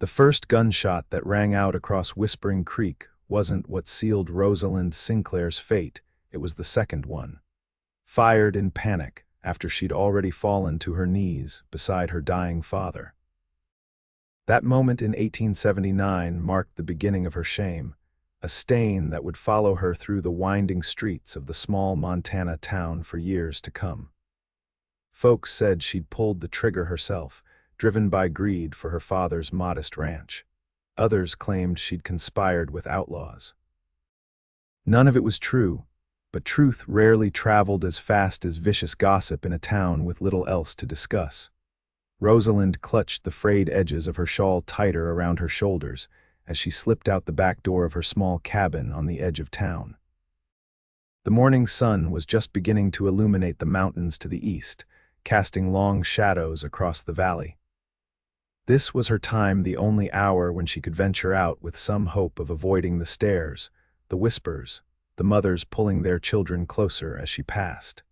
The first gunshot that rang out across Whispering Creek wasn't what sealed Rosalind Sinclair's fate, it was the second one. Fired in panic after she'd already fallen to her knees beside her dying father. That moment in 1879 marked the beginning of her shame, a stain that would follow her through the winding streets of the small Montana town for years to come. Folks said she'd pulled the trigger herself, driven by greed for her father's modest ranch. Others claimed she'd conspired with outlaws. None of it was true, but truth rarely traveled as fast as vicious gossip in a town with little else to discuss. Rosalind clutched the frayed edges of her shawl tighter around her shoulders as she slipped out the back door of her small cabin on the edge of town. The morning sun was just beginning to illuminate the mountains to the east, casting long shadows across the valley. This was her time, the only hour when she could venture out with some hope of avoiding the stares, the whispers, the mothers pulling their children closer as she passed.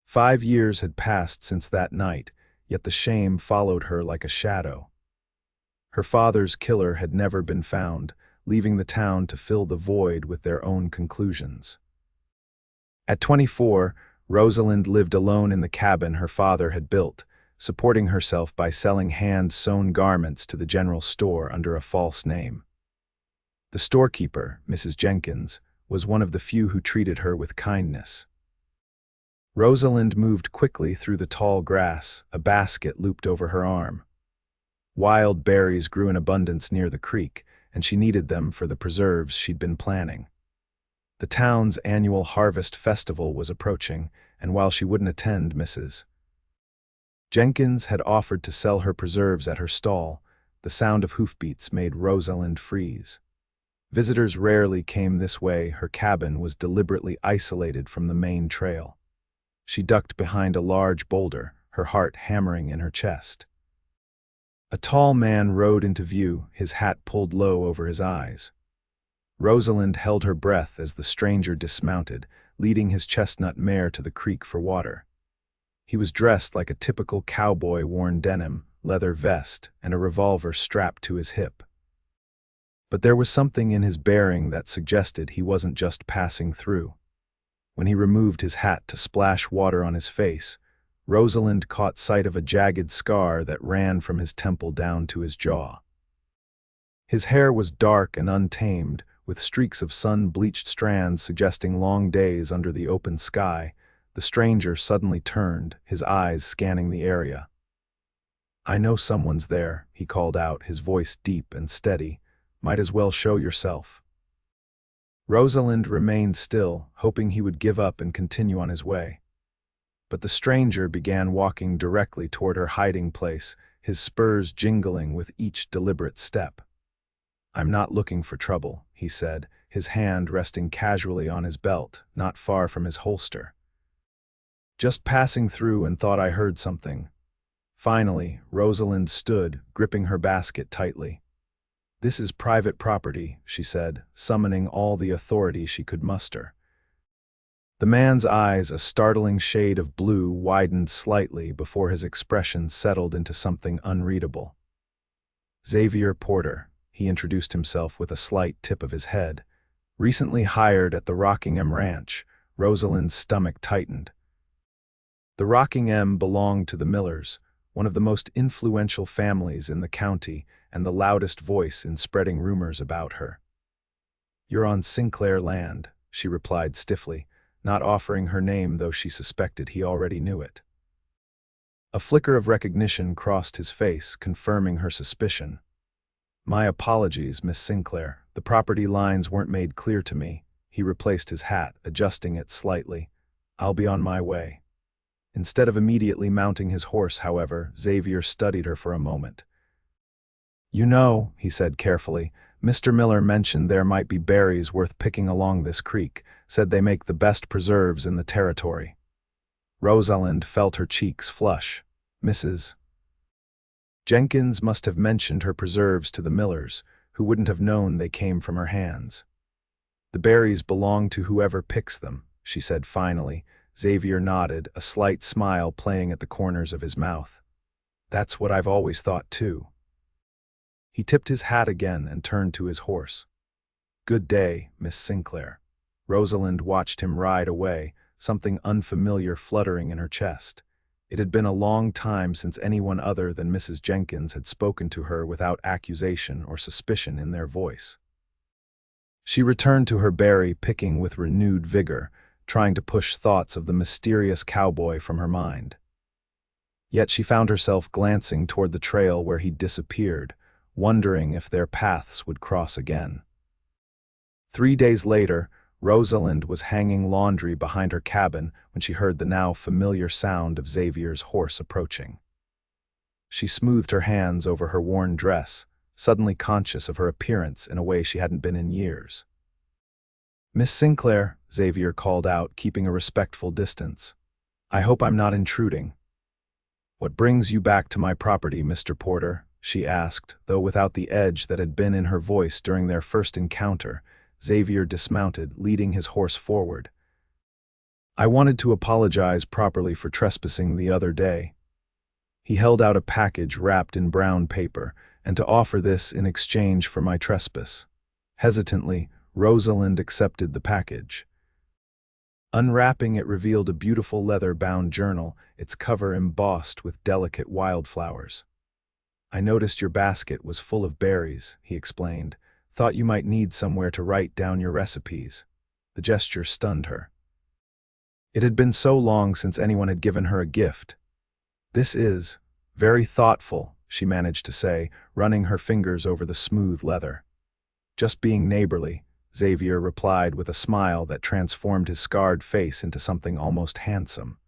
5 years had passed since that night, yet the shame followed her like a shadow. Her father's killer had never been found, leaving the town to fill the void with their own conclusions. At 24, Rosalind lived alone in the cabin her father had built, supporting herself by selling hand-sewn garments to the general store under a false name. The storekeeper, Mrs. Jenkins, was one of the few who treated her with kindness. Rosalind moved quickly through the tall grass, a basket looped over her arm. Wild berries grew in abundance near the creek, and she needed them for the preserves she'd been planning. The town's annual harvest festival was approaching, and while she wouldn't attend, Mrs. Jenkins had offered to sell her preserves at her stall. The sound of hoofbeats made Rosalind freeze. Visitors rarely came this way. Her cabin was deliberately isolated from the main trail. She ducked behind a large boulder, her heart hammering in her chest. A tall man rode into view, his hat pulled low over his eyes. Rosalind held her breath as the stranger dismounted, leading his chestnut mare to the creek for water. He was dressed like a typical cowboy, worn denim, leather vest, and a revolver strapped to his hip. But there was something in his bearing that suggested he wasn't just passing through. When he removed his hat to splash water on his face, Rosalind caught sight of a jagged scar that ran from his temple down to his jaw. His hair was dark and untamed, with streaks of sun-bleached strands suggesting long days under the open sky. The stranger suddenly turned, his eyes scanning the area. "I know someone's there," he called out, his voice deep and steady. "Might as well show yourself." Rosalind remained still, hoping he would give up and continue on his way. But the stranger began walking directly toward her hiding place, his spurs jingling with each deliberate step. "I'm not looking for trouble," he said, his hand resting casually on his belt, not far from his holster. "Just passing through and thought I heard something." Finally, Rosalind stood, gripping her basket tightly. "This is private property," she said, summoning all the authority she could muster. The man's eyes, a startling shade of blue, widened slightly before his expression settled into something unreadable. "Xavier Porter," he introduced himself with a slight tip of his head. "Recently hired at the Rockingham Ranch." Rosalind's stomach tightened. The Rockingham belonged to the Millers, one of the most influential families in the county and the loudest voice in spreading rumors about her. "You're on Sinclair land," she replied stiffly, not offering her name though she suspected he already knew it. A flicker of recognition crossed his face, confirming her suspicion. "My apologies, Miss Sinclair. The property lines weren't made clear to me." He replaced his hat, adjusting it slightly. "I'll be on my way." Instead of immediately mounting his horse, however, Xavier studied her for a moment. "You know," he said carefully, "Mr. Miller mentioned there might be berries worth picking along this creek, said they make the best preserves in the territory." Rosalind felt her cheeks flush. Mrs. Jenkins must have mentioned her preserves to the Millers, who wouldn't have known they came from her hands. "The berries belong to whoever picks them," she said finally. Xavier nodded, a slight smile playing at the corners of his mouth. "That's what I've always thought too." He tipped his hat again and turned to his horse. "Good day, Miss Sinclair." Rosalind watched him ride away, something unfamiliar fluttering in her chest. It had been a long time since anyone other than Mrs. Jenkins had spoken to her without accusation or suspicion in their voice. She returned to her berry picking with renewed vigor, trying to push thoughts of the mysterious cowboy from her mind. Yet she found herself glancing toward the trail where he'd disappeared, wondering if their paths would cross again. 3 days later, Rosalind was hanging laundry behind her cabin when she heard the now familiar sound of Xavier's horse approaching. She smoothed her hands over her worn dress, suddenly conscious of her appearance in a way she hadn't been in years. "Miss Sinclair," Xavier called out, keeping a respectful distance. "I hope I'm not intruding." "What brings you back to my property, Mr. Porter?" she asked, though without the edge that had been in her voice during their first encounter. Xavier dismounted, leading his horse forward. "I wanted to apologize properly for trespassing the other day." He held out a package wrapped in brown paper, and to offer this in exchange for my trespass. Hesitantly, Rosalind accepted the package. Unwrapping it revealed a beautiful leather-bound journal, its cover embossed with delicate wildflowers. "I noticed your basket was full of berries," he explained. "Thought you might need somewhere to write down your recipes." The gesture stunned her. It had been so long since anyone had given her a gift. "This is very thoughtful," she managed to say, running her fingers over the smooth leather. "Just being neighborly," Xavier replied with a smile that transformed his scarred face into something almost handsome.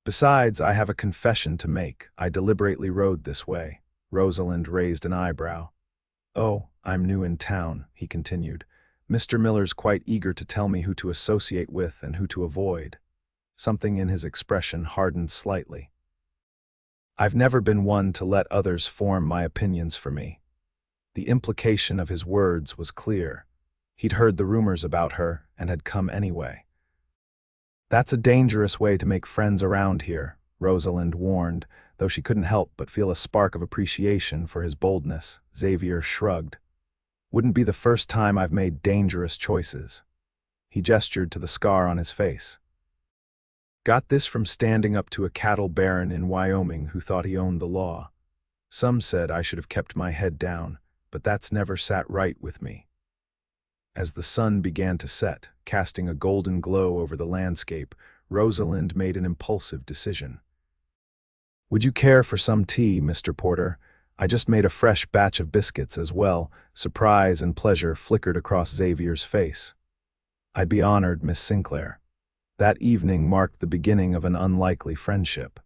"Besides, I have a confession to make. I deliberately rode this way." Rosalind raised an eyebrow. "Oh, I'm new in town," he continued. "Mr. Miller's quite eager to tell me who to associate with and who to avoid." Something in his expression hardened slightly. "I've never been one to let others form my opinions for me." The implication of his words was clear. He'd heard the rumors about her and had come anyway. "That's a dangerous way to make friends around here," Rosalind warned, though she couldn't help but feel a spark of appreciation for his boldness. Xavier shrugged. "Wouldn't be the first time I've made dangerous choices." He gestured to the scar on his face. "Got this from standing up to a cattle baron in Wyoming who thought he owned the law. Some said I should have kept my head down, but that's never sat right with me." As the sun began to set, casting a golden glow over the landscape, Rosalind made an impulsive decision. "Would you care for some tea, Mr. Porter? I just made a fresh batch of biscuits as well." Surprise and pleasure flickered across Xavier's face. "I'd be honored, Miss Sinclair." That evening marked the beginning of an unlikely friendship.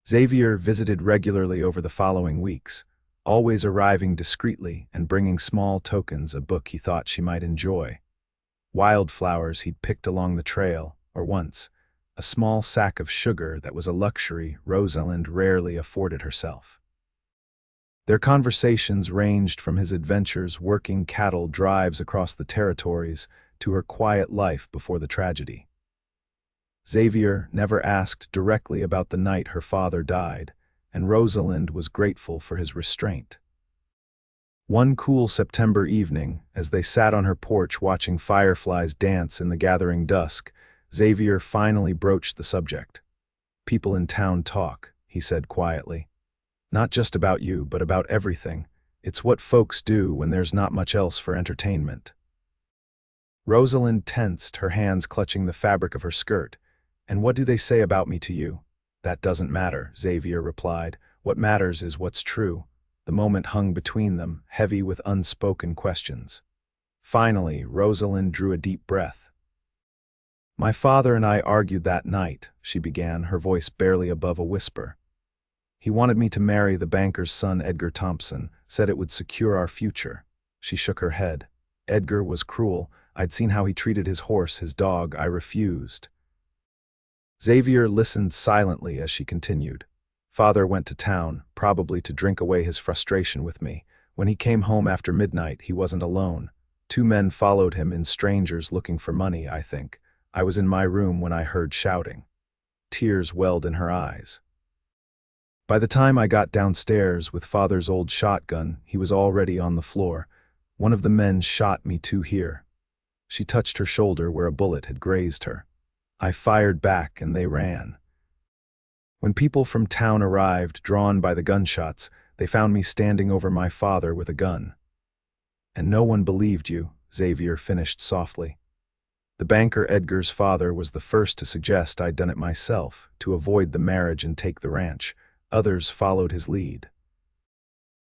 Xavier visited regularly over the following weeks, always arriving discreetly and bringing small tokens, a book he thought she might enjoy, wildflowers he'd picked along the trail, or once, a small sack of sugar that was a luxury Rosalind rarely afforded herself. Their conversations ranged from his adventures working cattle drives across the territories to her quiet life before the tragedy. Xavier never asked directly about the night her father died, and Rosalind was grateful for his restraint. One cool September evening, as they sat on her porch watching fireflies dance in the gathering dusk, Xavier finally broached the subject. "People in town talk," he said quietly. "Not just about you, but about everything. It's what folks do when there's not much else for entertainment." Rosalind tensed, her hands clutching the fabric of her skirt. "And what do they say about me to you?" "That doesn't matter," Xavier replied. "What matters is what's true." The moment hung between them, heavy with unspoken questions. Finally, Rosalind drew a deep breath. "My father and I argued that night," she began, her voice barely above a whisper. "He wanted me to marry the banker's son, Edgar Thompson, said it would secure our future." She shook her head. "Edgar was cruel. I'd seen how he treated his horse, his dog. I refused." Xavier listened silently as she continued. "Father went to town, probably to drink away his frustration with me. When he came home after midnight, he wasn't alone. 2 men followed him in strangers looking for money, I think. I was in my room when I heard shouting." Tears welled in her eyes. By the time I got downstairs with Father's old shotgun, he was already on the floor. One of the men shot me too here. She touched her shoulder where a bullet had grazed her. I fired back and they ran. When people from town arrived, drawn by the gunshots, they found me standing over my father with a gun. And no one believed you, Xavier finished softly. The banker Edgar's father was the first to suggest I'd done it myself, to avoid the marriage and take the ranch. Others followed his lead.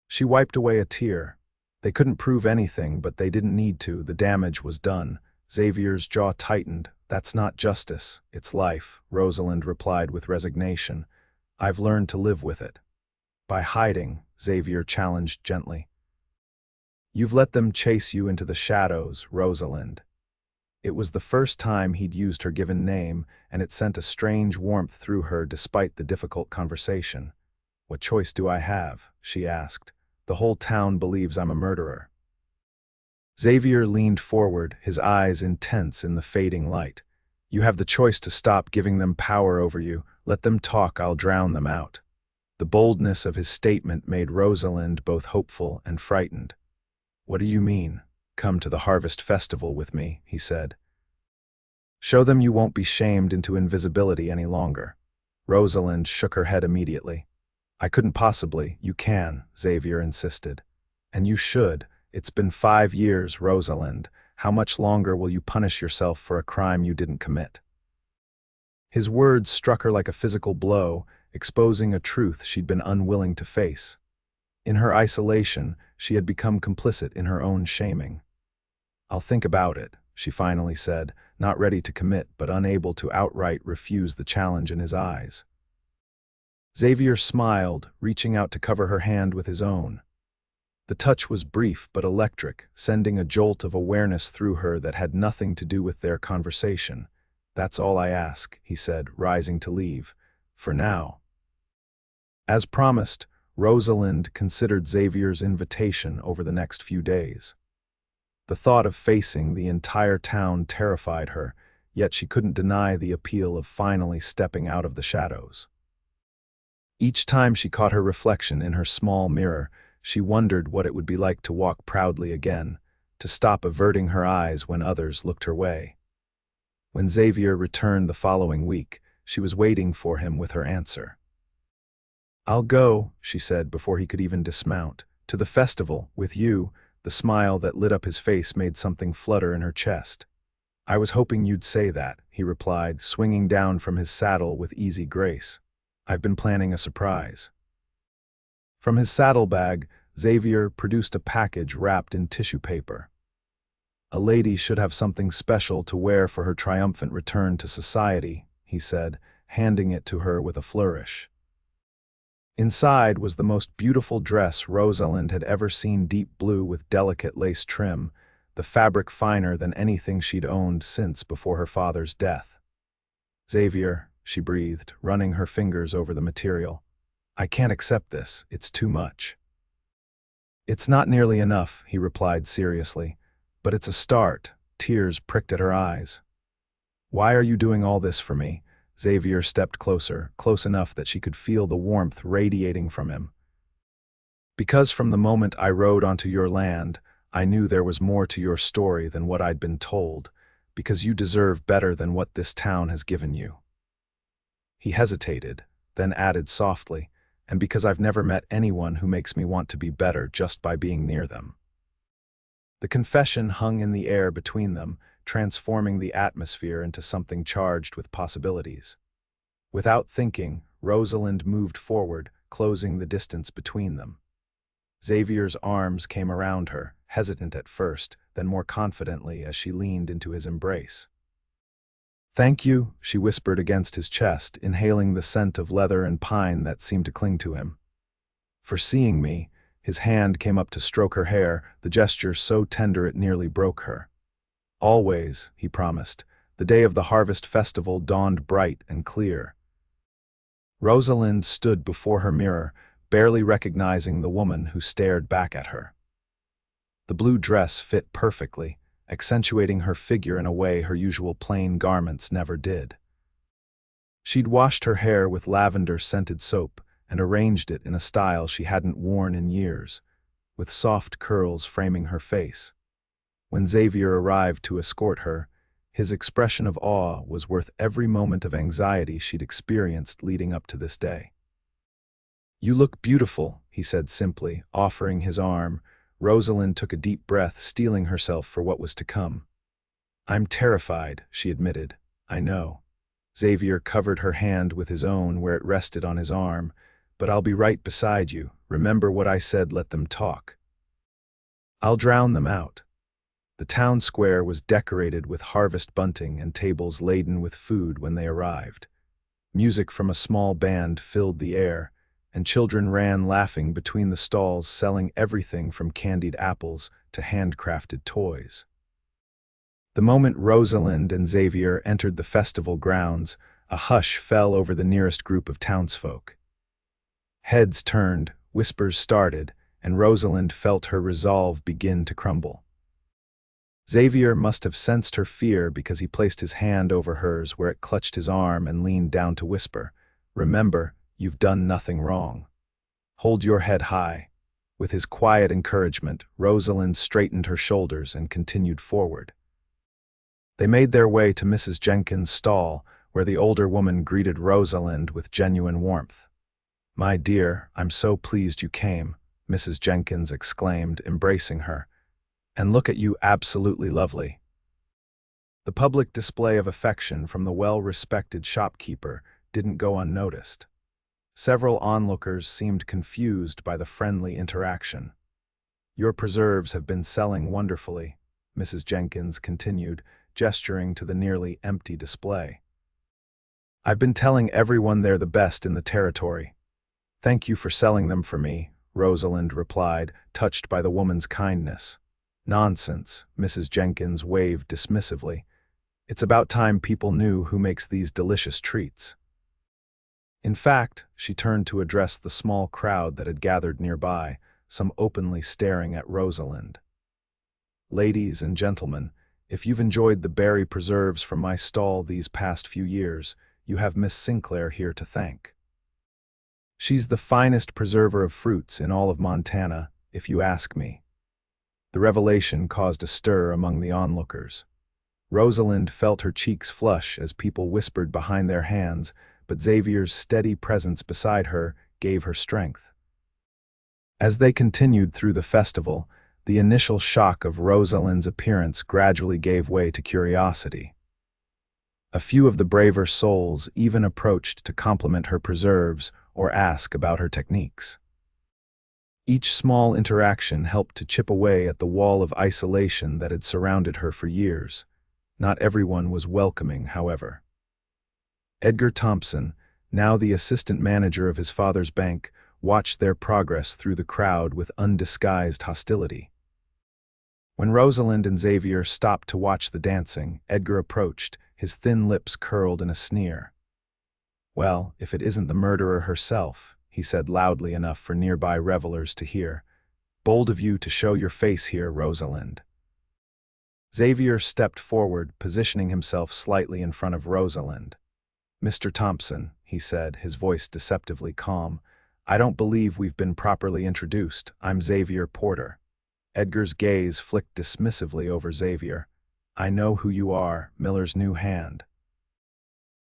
She wiped away a tear. They couldn't prove anything, but they didn't need to. The damage was done. Xavier's jaw tightened. That's not justice, it's life, Rosalind replied with resignation. I've learned to live with it. By hiding, Xavier challenged gently. You've let them chase you into the shadows, Rosalind. It was the first time he'd used her given name, and it sent a strange warmth through her despite the difficult conversation. What choice do I have? She asked. The whole town believes I'm a murderer. Xavier leaned forward, his eyes intense in the fading light. You have the choice to stop giving them power over you. Let them talk, I'll drown them out. The boldness of his statement made Rosalind both hopeful and frightened. What do you mean? Come to the harvest festival with me, he said. Show them you won't be shamed into invisibility any longer. Rosalind shook her head immediately. I couldn't possibly. You can, Xavier insisted. And you should. It's been 5 years, Rosalind. How much longer will you punish yourself for a crime you didn't commit? His words struck her like a physical blow, exposing a truth she'd been unwilling to face. In her isolation, she had become complicit in her own shaming. I'll think about it, she finally said, not ready to commit but unable to outright refuse the challenge in his eyes. Xavier smiled, reaching out to cover her hand with his own. The touch was brief but electric, sending a jolt of awareness through her that had nothing to do with their conversation. That's all I ask, he said, rising to leave. For now. As promised, Rosalind considered Xavier's invitation over the next few days. The thought of facing the entire town terrified her, yet she couldn't deny the appeal of finally stepping out of the shadows. Each time she caught her reflection in her small mirror, she wondered what it would be like to walk proudly again, to stop averting her eyes when others looked her way. When Xavier returned the following week, she was waiting for him with her answer. I'll go, she said before he could even dismount, to the festival, with you. The smile that lit up his face made something flutter in her chest. I was hoping you'd say that, he replied, swinging down from his saddle with easy grace. I've been planning a surprise. From his saddlebag, Xavier produced a package wrapped in tissue paper. A lady should have something special to wear for her triumphant return to society, he said, handing it to her with a flourish. Inside was the most beautiful dress Rosalind had ever seen, deep blue with delicate lace trim, the fabric finer than anything she'd owned since before her father's death. Xavier, she breathed, running her fingers over the material. I can't accept this, it's too much. It's not nearly enough, he replied seriously, but it's a start. Tears pricked at her eyes. Why are you doing all this for me? Xavier stepped closer, close enough that she could feel the warmth radiating from him. Because from the moment I rode onto your land, I knew there was more to your story than what I'd been told, because you deserve better than what this town has given you. He hesitated, then added softly, and because I've never met anyone who makes me want to be better just by being near them. The confession hung in the air between them, transforming the atmosphere into something charged with possibilities. Without thinking, Rosalind moved forward, closing the distance between them. Xavier's arms came around her, hesitant at first, then more confidently as she leaned into his embrace. Thank you, she whispered against his chest, inhaling the scent of leather and pine that seemed to cling to him. For seeing me, his hand came up to stroke her hair, the gesture so tender it nearly broke her. Always, he promised. The day of the harvest festival dawned bright and clear. Rosalind stood before her mirror, barely recognizing the woman who stared back at her. The blue dress fit perfectly, accentuating her figure in a way her usual plain garments never did. She'd washed her hair with lavender-scented soap, and arranged it in a style she hadn't worn in years, with soft curls framing her face. When Xavier arrived to escort her, his expression of awe was worth every moment of anxiety she'd experienced leading up to this day. "You look beautiful," he said simply, offering his arm. Rosalind took a deep breath, steeling herself for what was to come. "I'm terrified," she admitted. "I know." Xavier covered her hand with his own where it rested on his arm. "But I'll be right beside you. Remember what I said, let them talk." "I'll drown them out." The town square was decorated with harvest bunting and tables laden with food when they arrived. Music from a small band filled the air, and children ran laughing between the stalls selling everything from candied apples to handcrafted toys. The moment Rosalind and Xavier entered the festival grounds, a hush fell over the nearest group of townsfolk. Heads turned, whispers started, and Rosalind felt her resolve begin to crumble. Xavier must have sensed her fear because he placed his hand over hers where it clutched his arm and leaned down to whisper, "Remember, you've done nothing wrong. Hold your head high." With his quiet encouragement, Rosalind straightened her shoulders and continued forward. They made their way to Mrs. Jenkins' stall, where the older woman greeted Rosalind with genuine warmth. "My dear, I'm so pleased you came," Mrs. Jenkins exclaimed, embracing her. "And look at you, absolutely lovely." The public display of affection from the well-respected shopkeeper didn't go unnoticed. Several onlookers seemed confused by the friendly interaction. "Your preserves have been selling wonderfully," Mrs. Jenkins continued, gesturing to the nearly empty display. "I've been telling everyone they're the best in the territory." "Thank you for selling them for me," Rosalind replied, touched by the woman's kindness. "Nonsense," Mrs. Jenkins waved dismissively. "It's about time people knew who makes these delicious treats." In fact, she turned to address the small crowd that had gathered nearby, some openly staring at Rosalind. "Ladies and gentlemen, if you've enjoyed the berry preserves from my stall these past few years, you have Miss Sinclair here to thank. She's the finest preserver of fruits in all of Montana, if you ask me." The revelation caused a stir among the onlookers. Rosalind felt her cheeks flush as people whispered behind their hands, but Xavier's steady presence beside her gave her strength. As they continued through the festival, the initial shock of Rosalind's appearance gradually gave way to curiosity. A few of the braver souls even approached to compliment her preserves or ask about her techniques. Each small interaction helped to chip away at the wall of isolation that had surrounded her for years. Not everyone was welcoming, however. Edgar Thompson, now the assistant manager of his father's bank, watched their progress through the crowd with undisguised hostility. When Rosalind and Xavier stopped to watch the dancing, Edgar approached, his thin lips curled in a sneer. "Well, if it isn't the murderer herself," he said loudly enough for nearby revelers to hear. "Bold of you to show your face here, Rosalind." Xavier stepped forward, positioning himself slightly in front of Rosalind. "Mr. Thompson," he said, his voice deceptively calm, "I don't believe we've been properly introduced. I'm Xavier Porter." Edgar's gaze flicked dismissively over Xavier. "I know who you are, Miller's new hand.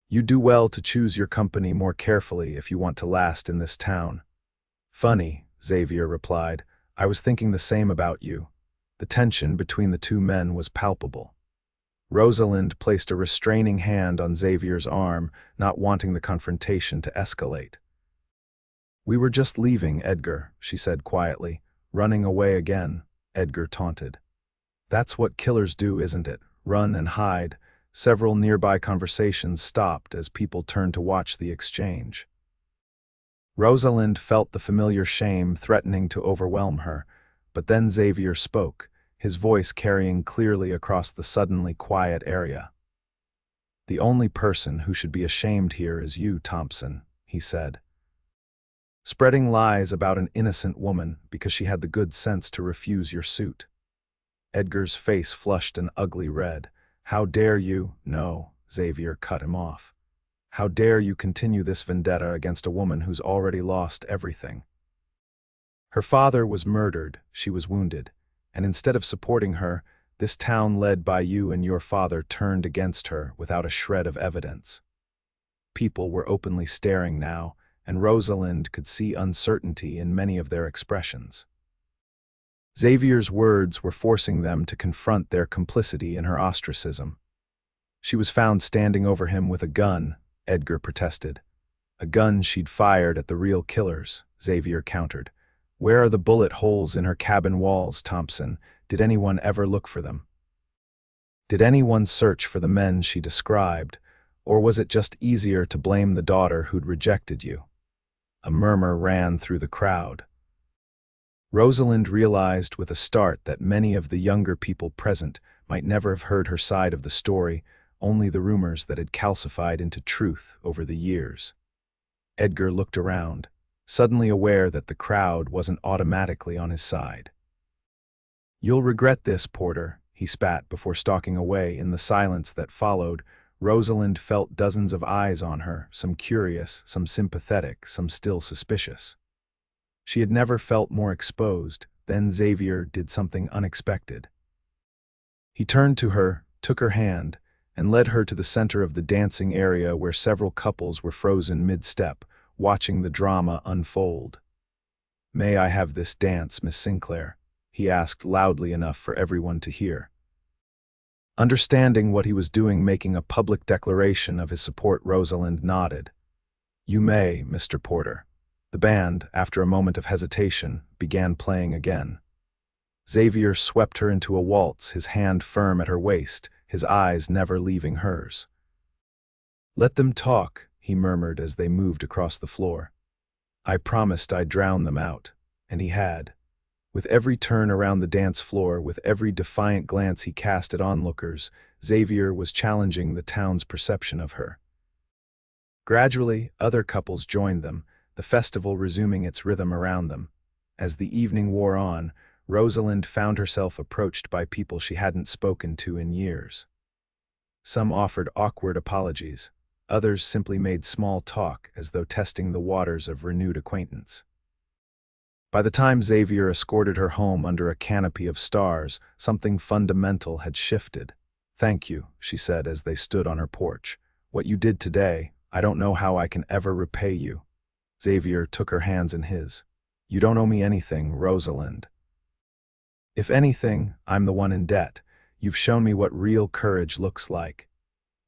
You do well to choose your company more carefully if you want to last in this town." "Funny," Xavier replied. "I was thinking the same about you." The tension between the two men was palpable. Rosalind placed a restraining hand on Xavier's arm, not wanting the confrontation to escalate. "We were just leaving, Edgar," she said quietly. "Running away again," Edgar taunted. "That's what killers do, isn't it? Run and hide." Several nearby conversations stopped as people turned to watch the exchange. Rosalind felt the familiar shame threatening to overwhelm her, but then Xavier spoke, his voice carrying clearly across the suddenly quiet area. "The only person who should be ashamed here is you, Thompson," he said. "Spreading lies about an innocent woman because she had the good sense to refuse your suit." Edgar's face flushed an ugly red. "How dare you?" "No," Xavier cut him off. How dare you continue this vendetta against a woman who's already lost everything? Her father was murdered, she was wounded, and instead of supporting her, this town led by you and your father turned against her without a shred of evidence. People were openly staring now, and Rosalind could see uncertainty in many of their expressions. Xavier's words were forcing them to confront their complicity in her ostracism. She was found standing over him with a gun, Edgar protested. A gun she'd fired at the real killers, Xavier countered. Where are the bullet holes in her cabin walls, Thompson? Did anyone ever look for them? Did anyone search for the men she described, or was it just easier to blame the daughter who'd rejected you? A murmur ran through the crowd. Rosalind realized with a start that many of the younger people present might never have heard her side of the story, only the rumors that had calcified into truth over the years. Edgar looked around, suddenly aware that the crowd wasn't automatically on his side. "You'll regret this, Porter," he spat before stalking away. In the silence that followed, Rosalind felt dozens of eyes on her, some curious, some sympathetic, some still suspicious. She had never felt more exposed. Then Xavier did something unexpected. He turned to her, took her hand, and led her to the center of the dancing area where several couples were frozen mid-step, watching the drama unfold. "May I have this dance, Miss Sinclair?" he asked loudly enough for everyone to hear. Understanding what he was doing, making a public declaration of his support, Rosalind nodded. "You may, Mr. Porter." The band, after a moment of hesitation, began playing again. Xavier swept her into a waltz, his hand firm at her waist, his eyes never leaving hers. "Let them talk," he murmured as they moved across the floor. "I promised I'd drown them out," and he had. With every turn around the dance floor, with every defiant glance he cast at onlookers, Xavier was challenging the town's perception of her. Gradually, other couples joined them, the festival resuming its rhythm around them. As the evening wore on, Rosalind found herself approached by people she hadn't spoken to in years. Some offered awkward apologies, others simply made small talk as though testing the waters of renewed acquaintance. By the time Xavier escorted her home under a canopy of stars, something fundamental had shifted. "Thank you," she said as they stood on her porch. "What you did today, I don't know how I can ever repay you." Xavier took her hands in his. "You don't owe me anything, Rosalind. If anything, I'm the one in debt. You've shown me what real courage looks like."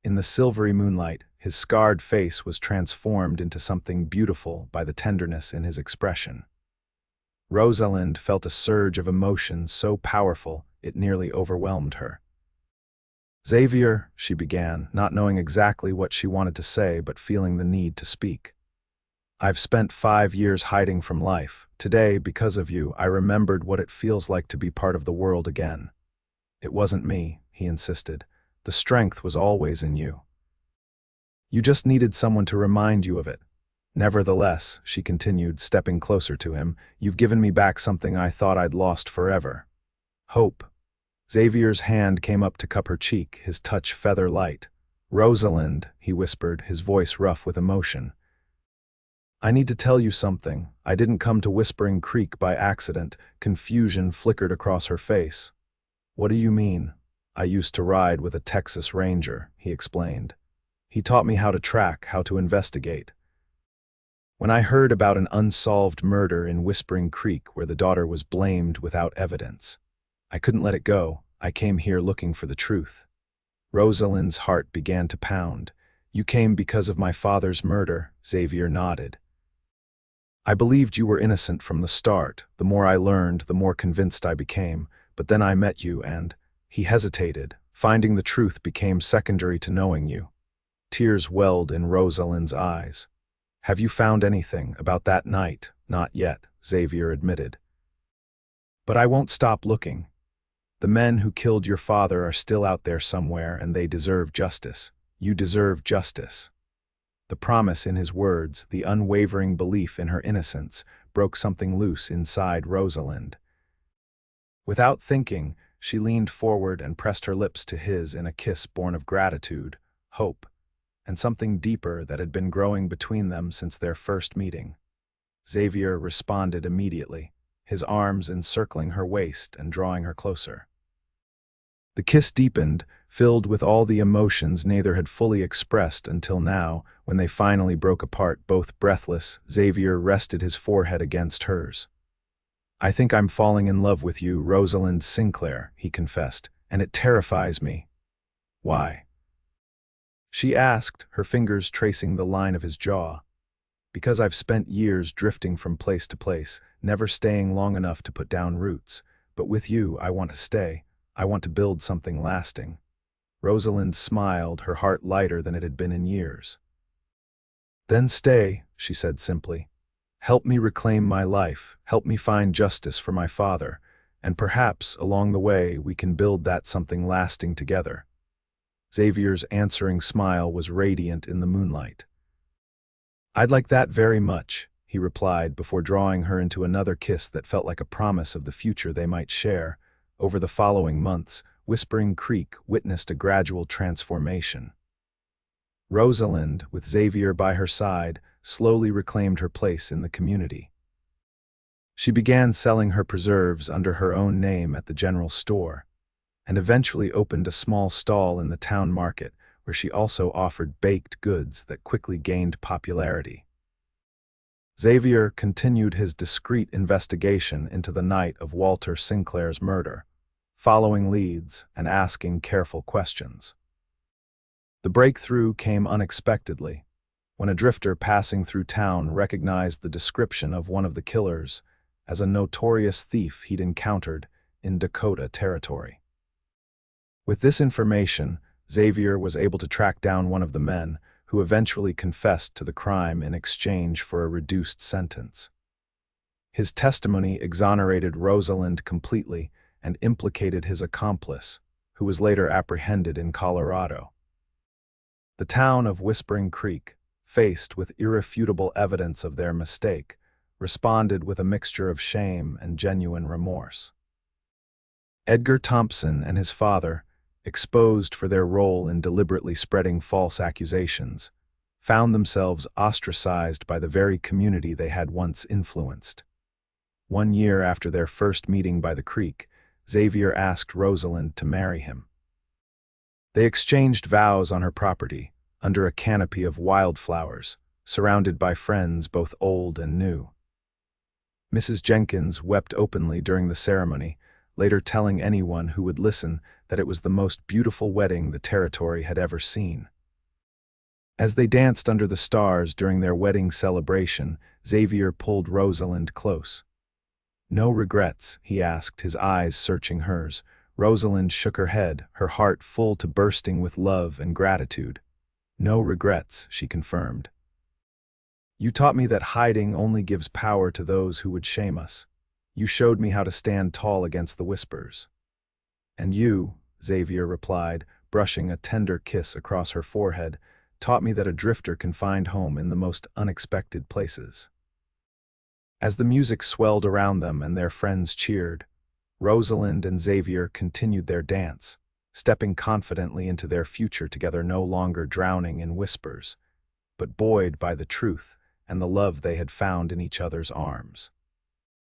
In the silvery moonlight, his scarred face was transformed into something beautiful by the tenderness in his expression. Rosalind felt a surge of emotion so powerful it nearly overwhelmed her. "Xavier," she began, not knowing exactly what she wanted to say but feeling the need to speak. "I've spent 5 years hiding from life. Today, because of you, I remembered what it feels like to be part of the world again." "It wasn't me," he insisted. "The strength was always in you. You just needed someone to remind you of it. Nevertheless," she continued, stepping closer to him, "you've given me back something I thought I'd lost forever. Hope." Xavier's hand came up to cup her cheek, his touch feather light. "Rosalind," he whispered, his voice rough with emotion. "I need to tell you something. I didn't come to Whispering Creek by accident." Confusion flickered across her face. "What do you mean?" "I used to ride with a Texas Ranger," he explained. "He taught me how to track, how to investigate. When I heard about an unsolved murder in Whispering Creek where the daughter was blamed without evidence, I couldn't let it go. I came here looking for the truth." Rosalind's heart began to pound. "You came because of my father's murder," Xavier nodded. "I believed you were innocent from the start. The more I learned, the more convinced I became. But then I met you and—" He hesitated. Finding the truth became secondary to knowing you. Tears welled in Rosalind's eyes. "Have you found anything about that night?" "Not yet," Xavier admitted. "But I won't stop looking. The men who killed your father are still out there somewhere, and they deserve justice. You deserve justice." The promise in his words, the unwavering belief in her innocence, broke something loose inside Rosalind. Without thinking, she leaned forward and pressed her lips to his in a kiss born of gratitude, hope, and something deeper that had been growing between them since their first meeting. Xavier responded immediately, his arms encircling her waist and drawing her closer. The kiss deepened, filled with all the emotions neither had fully expressed until now. When they finally broke apart, both breathless, Xavier rested his forehead against hers. "I think I'm falling in love with you, Rosalind Sinclair," he confessed, "and it terrifies me." "Why?" she asked, her fingers tracing the line of his jaw. "Because I've spent years drifting from place to place, never staying long enough to put down roots. But with you, I want to stay. I want to build something lasting." Rosalind smiled, her heart lighter than it had been in years. "Then stay," she said simply. "Help me reclaim my life, help me find justice for my father, and perhaps, along the way, we can build that something lasting together." Xavier's answering smile was radiant in the moonlight. "I'd like that very much," he replied before drawing her into another kiss that felt like a promise of the future they might share. Over the following months, Whispering Creek witnessed a gradual transformation. Rosalind, with Xavier by her side, slowly reclaimed her place in the community. She began selling her preserves under her own name at the general store, and eventually opened a small stall in the town market where she also offered baked goods that quickly gained popularity. Xavier continued his discreet investigation into the night of Walter Sinclair's murder, following leads and asking careful questions. The breakthrough came unexpectedly, when a drifter passing through town recognized the description of one of the killers as a notorious thief he'd encountered in Dakota territory. With this information, Xavier was able to track down one of the men, who eventually confessed to the crime in exchange for a reduced sentence. His testimony exonerated Rosalind completely and implicated his accomplice, who was later apprehended in Colorado. The town of Whispering Creek, faced with irrefutable evidence of their mistake, responded with a mixture of shame and genuine remorse. Edgar Thompson and his father, exposed for their role in deliberately spreading false accusations, found themselves ostracized by the very community they had once influenced. 1 year after their first meeting by the creek, Xavier asked Rosalind to marry him. They exchanged vows on her property, under a canopy of wildflowers, surrounded by friends both old and new. Mrs. Jenkins wept openly during the ceremony, later telling anyone who would listen that it was the most beautiful wedding the territory had ever seen. As they danced under the stars during their wedding celebration, Xavier pulled Rosalind close. "No regrets?" he asked, his eyes searching hers. Rosalind shook her head, her heart full to bursting with love and gratitude. "No regrets," she confirmed. "You taught me that hiding only gives power to those who would shame us. You showed me how to stand tall against the whispers." "And you," Xavier replied, brushing a tender kiss across her forehead, "taught me that a drifter can find home in the most unexpected places." As the music swelled around them and their friends cheered, Rosalind and Xavier continued their dance, stepping confidently into their future together, no longer drowning in whispers, but buoyed by the truth and the love they had found in each other's arms.